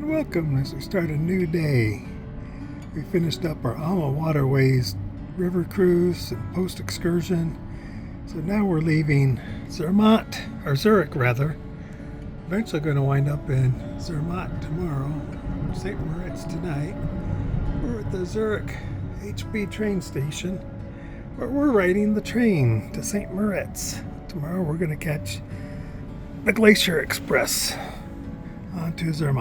And welcome as we start a new day. We finished up our AMAWATERWAYS river cruise and post excursion. So now we're leaving Zurich rather. Eventually going to wind up in Zurich tomorrow, St. Moritz tonight. We're at the Zurich HB train station where we're riding the train to St. Moritz. Tomorrow we're going to catch the Glacier Express onto Zurich.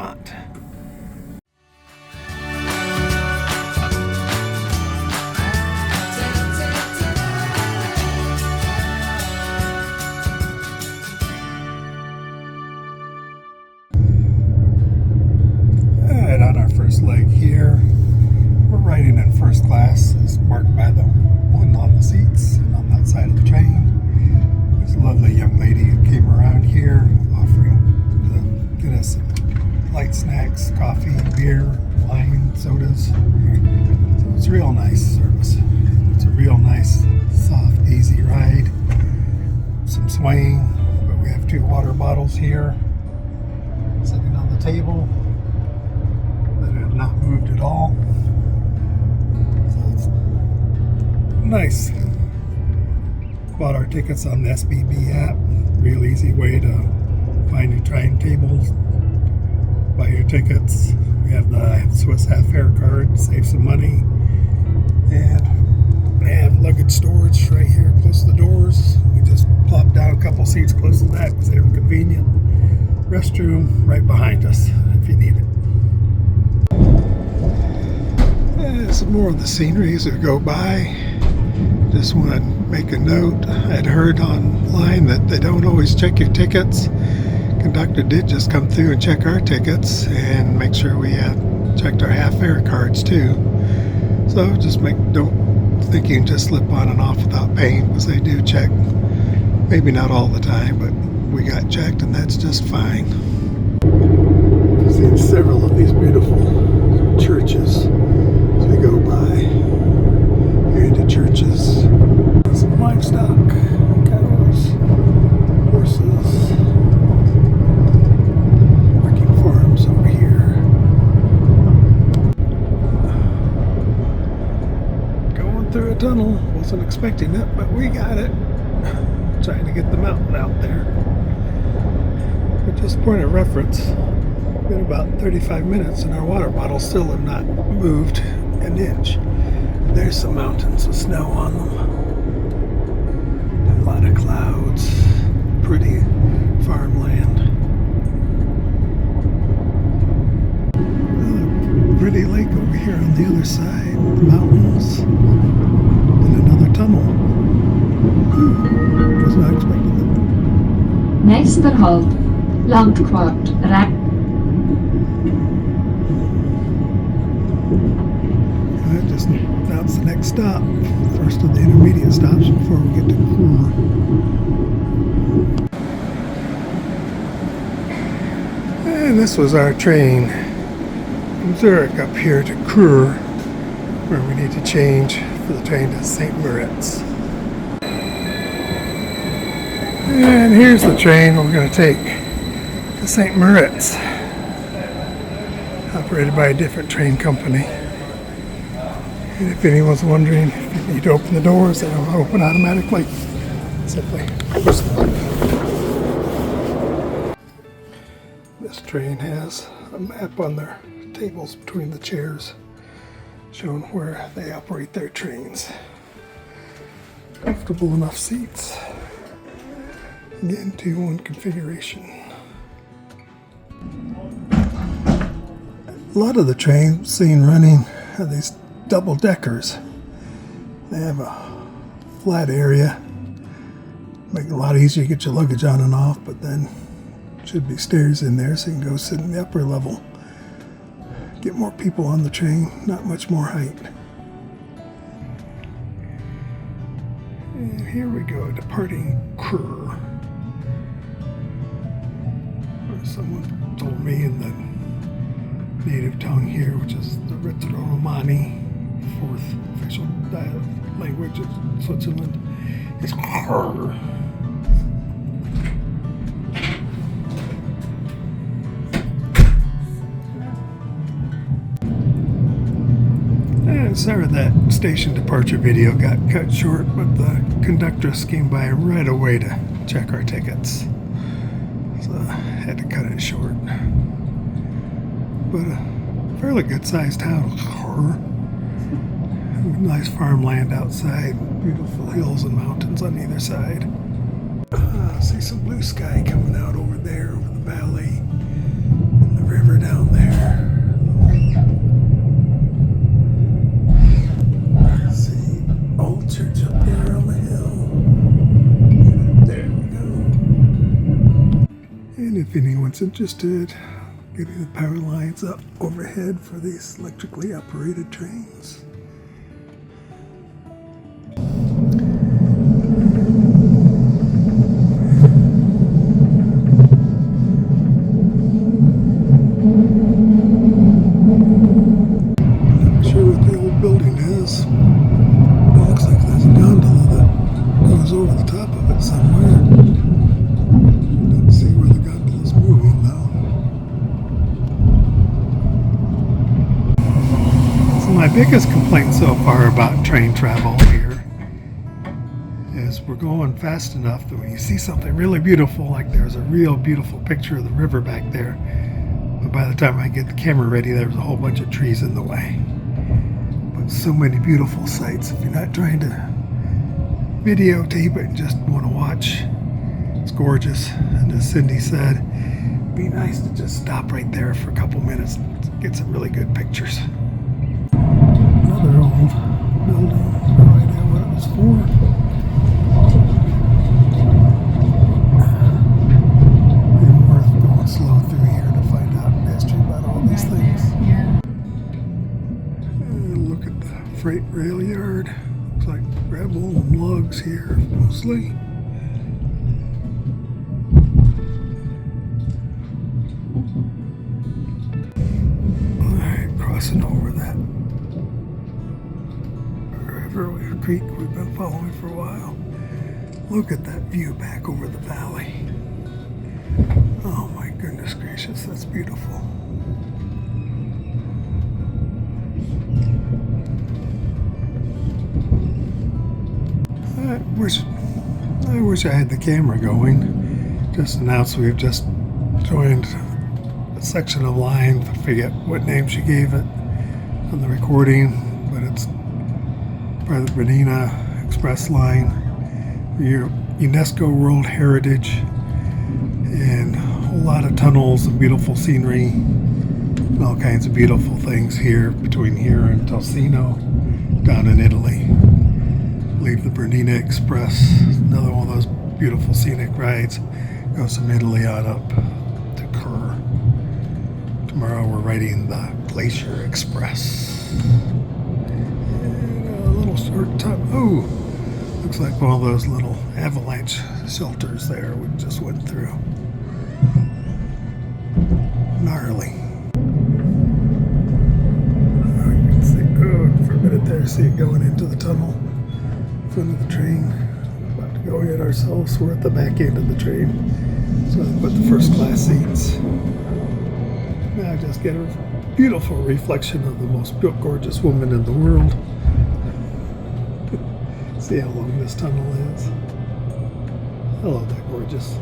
Alright, on our first leg here, we're riding in first class. It's marked by the one on the seats and on that side of the train. There's a lovely young lady who came around here offering to get us some light snacks, coffee, beer, wine, sodas. So it's a real nice service. It's a real nice, soft, easy ride. Some swaying, but we have 2 water bottles here sitting on the table that have not moved at all. So it's nice. Bought our tickets on the SBB app. Real easy way to find your train tables, buy your tickets. We have the Swiss half fare card, save some money. And they have luggage storage right here close to the doors. We just plop down a couple seats close to that because they were convenient. Restroom right behind us if you need it. And some more of the scenery as we go by. Just want to make a note. I'd heard online that they don't always check your tickets. Conductor did just come through and check our tickets and make sure we had checked our half fare cards too. So just don't think you can just slip on and off without paying, because they do check. Maybe not all the time, but we got checked and that's just fine. I've seen several of these beautiful churches as we go by. Here into churches. Some livestock, cows, horses. Working farms over here. Going through a tunnel. Wasn't expecting it, but we got it. Trying to get the mountain out there. But just point of reference, been about 35 minutes and our water bottles still have not moved an inch. There's some mountains with snow on them. A lot of clouds. Pretty farmland. Pretty lake over here on the other side. The mountains. And another tunnel. Was not expecting that. Nächster Halt, Landquart, That's the next stop. First of the intermediate stops before we get to Kruger. And this was our train from Zurich up here to Kruger, where we need to change for the train to St. Moritz. And here's the train we're going to take to St. Moritz, operated by a different train company. And if anyone's wondering if you need to open the doors, they don't open automatically. Simply push the button. This train has a map on their tables between the chairs showing where they operate their trains. Comfortable enough seats. Again, 2-1 configuration. A lot of the trains seen running are these double deckers. They have a flat area, make it a lot easier to get your luggage on and off, but then should be stairs in there so you can go sit in the upper level. Get more people on the train, not much more height. And here we go, departing Kruger. Someone told me in the native tongue here, which is the Ritzer-Romani, 4th official language of Switzerland, is Kruger. Sorry that station departure video got cut short, but the conductress came by right away to check our tickets. So I had to cut it short. But a fairly good sized town. Nice farmland outside, beautiful hills and mountains on either side. See some blue sky coming out over there, over the valley, and the river down there. See old church up there on the hill. There we go. And if anyone's interested, getting the power lines up overhead for these electrically operated trains. My biggest complaint so far about train travel here is we're going fast enough that when you see something really beautiful, like there's a real beautiful picture of the river back there, but by the time I get the camera ready, there's a whole bunch of trees in the way. But so many beautiful sights, if you're not trying to videotape it and just want to watch, it's gorgeous. And as Cindy said, it'd be nice to just stop right there for a couple minutes and get some really good pictures. Another old building, no idea what it was for. It's worth going slow through here to find out history about all these things. And look at the freight rail yard. Looks like gravel and logs here mostly. Alright, crossing over that creek we've been following for a while. Look at that view back over the valley. Oh my goodness gracious, that's beautiful. I wish I had the camera going. Just announced we've just joined a section of line. I forget what name she gave it on the recording, but it's by the Rhine Express line, UNESCO World Heritage, and a whole lot of tunnels and beautiful scenery, and all kinds of beautiful things here between here and Ticino, down in Italy. Leave the Rhine Express, another one of those beautiful scenic rides, goes from Italy on up to Kerr. Tomorrow we're riding the Glacier Express. Short time. Oh, looks like one of those little avalanche shelters there we just went through. Gnarly. Oh, you can see, for a minute there, see it going into the tunnel in front of the train. About to go in ourselves. We're at the back end of the train, so I put the first class seats. Now I just get a beautiful reflection of the most gorgeous woman in the world. See how long this tunnel is. Hello there, gorgeous.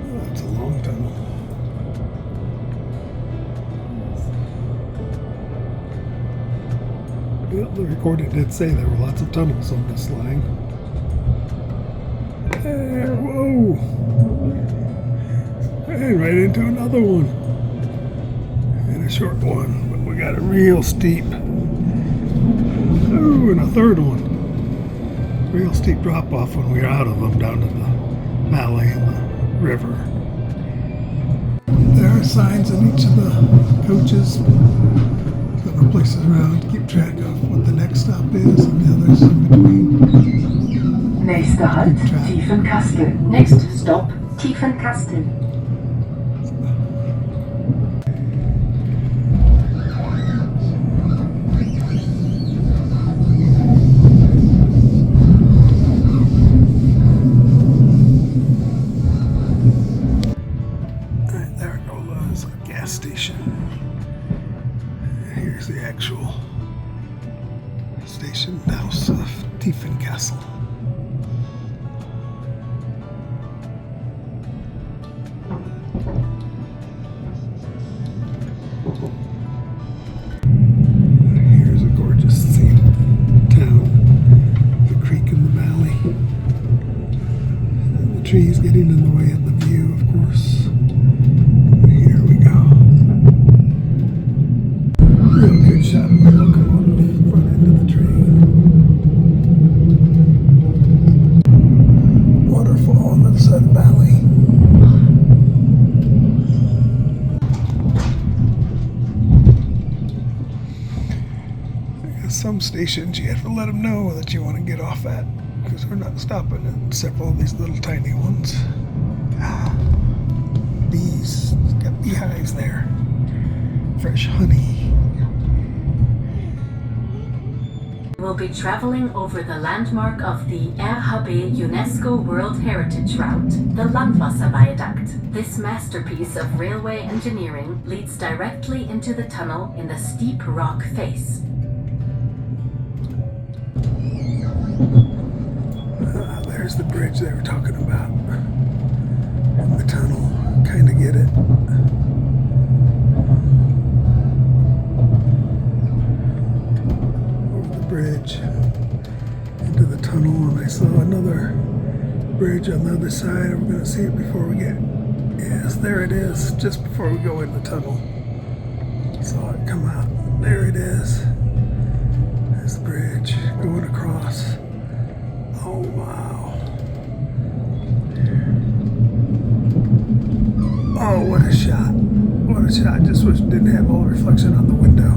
Oh, that's a long tunnel. Well, the recording did say there were lots of tunnels on this line. There, whoa! And right into another one. And a short one, but we got a real steep. Oh, and a third one. Real steep drop off when we were out of them down to the valley and the river. There are signs in each of the coaches. Several places around to keep track of what the next stop is and the others in between. Nächster Halt, Tiefenkastel. Next stop, Tiefenkastel. station house of Tiefenkastel. Here's a gorgeous scene of town, the creek in the valley, and the trees getting in the way of the view, of course. Here we go. Real good shot of the locomotive, front end of the train. Waterfall on the other side of the valley. I guess some stations you have to let them know that you want to get off at, because we're not stopping at several of these little tiny ones. Bees, it's got beehives there. Fresh honey. We'll be traveling over the landmark of the RHB UNESCO World Heritage Route, the Landwasserviaduct. This masterpiece of railway engineering leads directly into the tunnel in the steep rock face. There's the bridge they were talking about. And the tunnel, kind of get it. Bridge into the tunnel, and I saw another bridge on the other side. We're going to see it before we get. Yes, there it is, just before we go in the tunnel. Saw it come out. There it is. There's the bridge going across. Oh wow! Oh, what a shot! What a shot! Just wish it didn't have all the reflection on the window.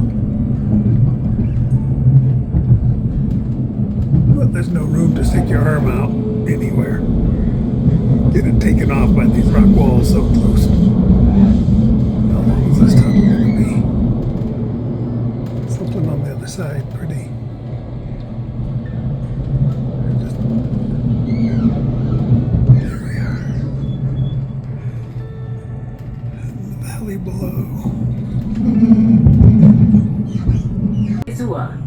But there's no room to stick your arm out anywhere. Get it taken off by these rock walls so close. How long is this tunnel going to be? Something on the other side, pretty. There we are. And the valley below.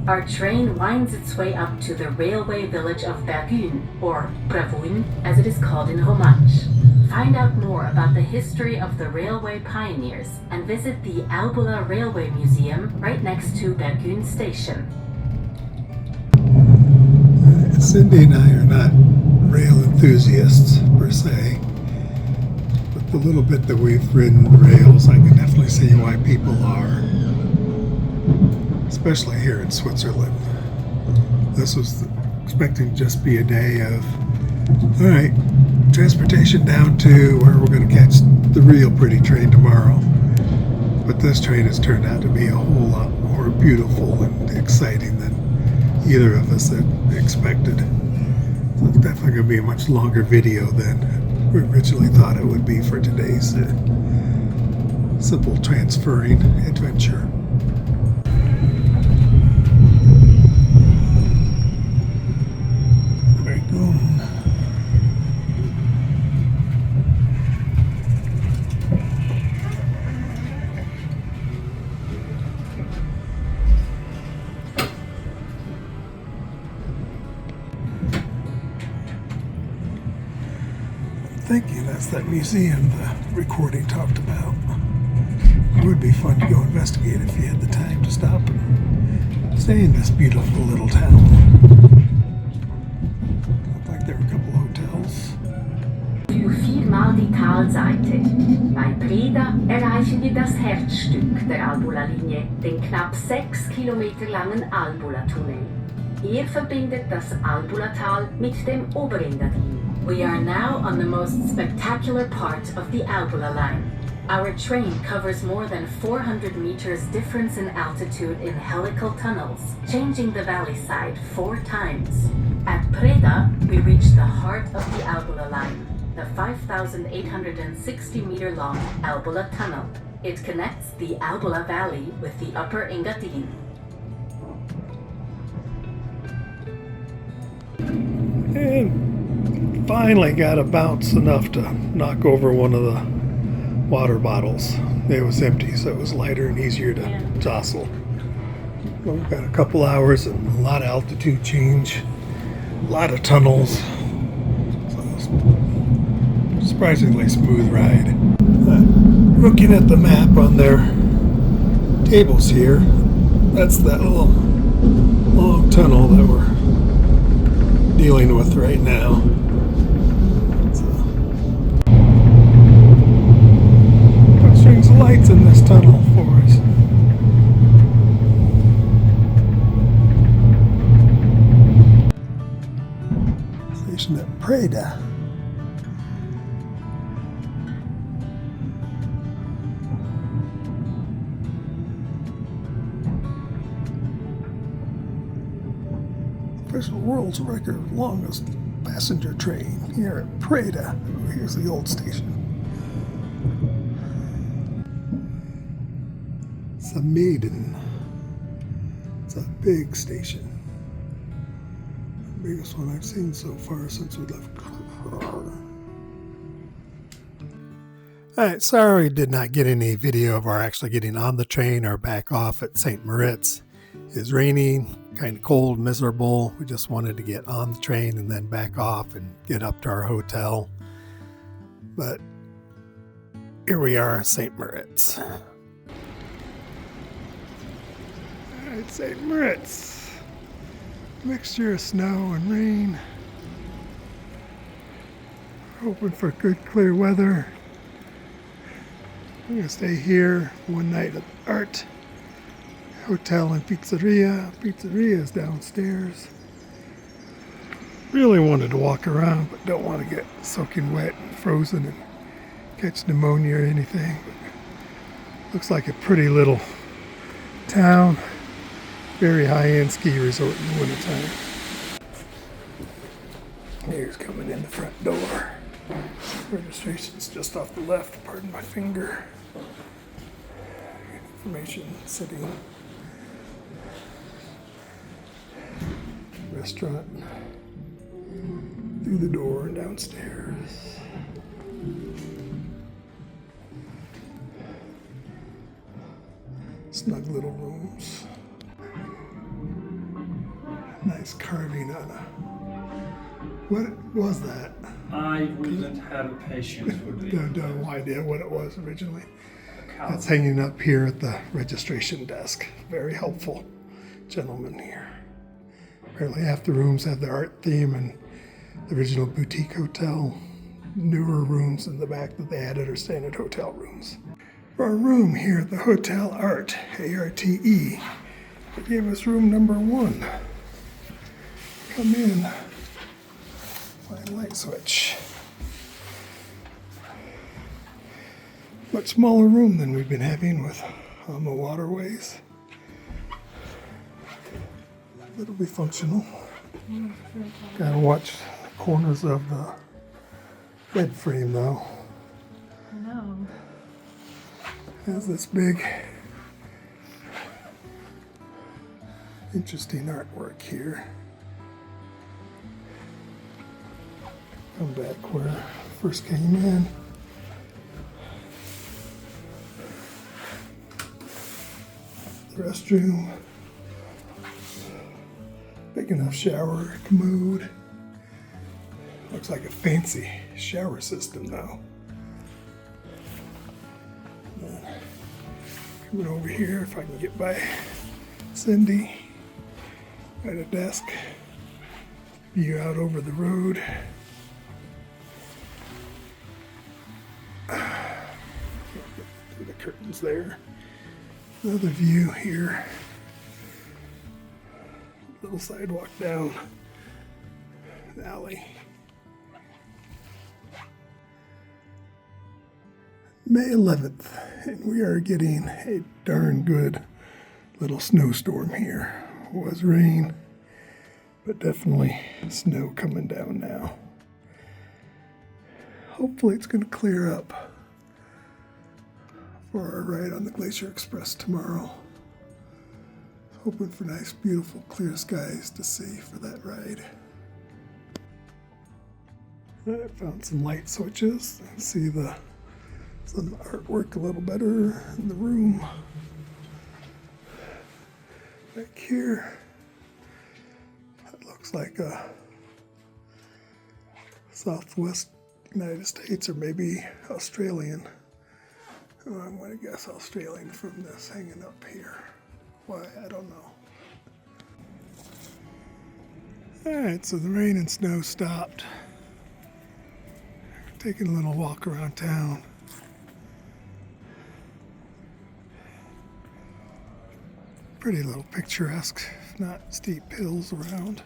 Our train winds its way up to the railway village of Bergün, or Brevuin, as it is called in Romansh. Find out more about the history of the railway pioneers and visit the Albula Railway Museum right next to Bergün Station. Cindy and I are not rail enthusiasts per se, but the little bit that we've ridden rails, I can definitely see why people are. Especially here in Switzerland. This was expecting to just be a day of, all right, transportation down to where we're going to catch the real pretty train tomorrow. But this train has turned out to be a whole lot more beautiful and exciting than either of us had expected. So it's definitely going to be a much longer video than we originally thought it would be for today's simple transferring adventure. Thinking that's that museum the recording talked about. It would be fun to go investigate if you had the time to stop and stay in this beautiful little town. Looked like there were a couple hotels. Viermal die Talseite. Bei Preda erreichen wir das Herzstück der Albula-Linie, den knapp 6 Kilometer langen Albula-Tunnel. Er verbindet das Albula-Tal mit dem Oberengadin. We are now on the most spectacular part of the Albula line. Our train covers more than 400 meters difference in altitude in helical tunnels, changing the valley side 4 times. At Preda, we reach the heart of the Albula line, the 5,860 meter long Albula tunnel. It connects the Albula Valley with the upper Engadin. And finally got a bounce enough to knock over one of the water bottles. It was empty, so it was lighter and easier to jostle. Well, we've got a couple hours and a lot of altitude change, a lot of tunnels. So it's surprisingly smooth ride. Looking at the map on their tables here, that's that little long tunnel that we're dealing with right now. Got strings of lights in this tunnel for us. Station at Preda. World's record longest passenger train here at Preda. Here's the old station. It's a maiden. It's a big station. The biggest one I've seen so far since we left. Alright, sorry we did not get any video of our actually getting on the train or back off at St. Moritz. It's raining, kind of cold, miserable. We just wanted to get on the train and then back off and get up to our hotel. But here we are, St. Moritz. Alright, St. Moritz. Mixture of snow and rain. Hoping for good, clear weather. I'm going to stay here one night at Art Hotel and Pizzeria. Pizzeria is downstairs. Really wanted to walk around, but don't want to get soaking wet and frozen and catch pneumonia or anything. But looks like a pretty little town. Very high-end ski resort in the wintertime. Here's coming in the front door. Registration's just off the left, pardon my finger. Information sitting. Restaurant. Through the door and downstairs. Snug little rooms. Nice carving on a... What was that? I wouldn't have patience with it. No idea what it was originally. That's hanging up here at the registration desk. Very helpful gentleman here. Apparently half the rooms have the art theme and the original boutique hotel. Newer rooms in the back that they added are standard hotel rooms. For our room here at the Hotel Art, A-R-T-E, they gave us room number 1. Come in, find light switch. Much smaller room than we've been having with AMAWATERWAYS. It'll be functional. Gotta watch the corners of the bed frame though. I know. Has this big, interesting artwork here. Come back where I first came in. The restroom. Big enough shower, commode. Looks like a fancy shower system though. Coming over here, if I can get by Cindy, at a desk, view out over the road. Through the curtains there. Another view here. Little sidewalk down the alley. May 11th, and we are getting a darn good little snowstorm here. It was rain, but definitely snow coming down now. Hopefully it's going to clear up for our ride on the Glacier Express tomorrow. Hoping for nice, beautiful, clear skies to see for that ride. I found some light switches. See some artwork a little better in the room. Back here, it looks like a Southwest United States or maybe Australian. Oh, I'm going to guess Australian from this hanging up here. Why, I don't know. Alright, so the rain and snow stopped. Taking a little walk around town. Pretty little picturesque, if not steep hills around.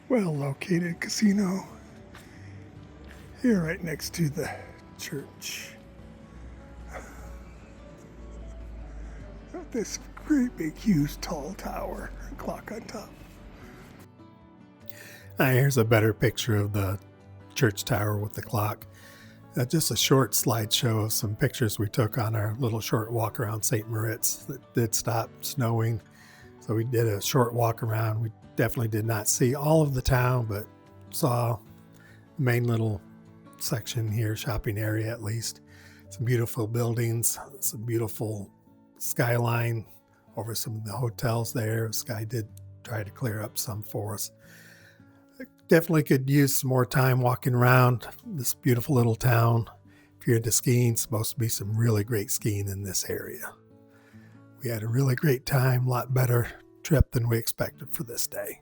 Well located casino here right next to the church. Got this great big huge tall tower and clock on top. Here's a better picture of the church tower with the clock. Just a short slideshow of some pictures we took on our little short walk around St. Moritz. It did stop snowing, so we did a short walk around. We definitely did not see all of the town, but saw the main little section here, shopping area at least. Some beautiful buildings, some beautiful skyline over some of the hotels there. The sky did try to clear up some for us. Definitely could use some more time walking around this beautiful little town. If you're into skiing, supposed to be some really great skiing in this area. We had a really great time, a lot better trip than we expected for this day.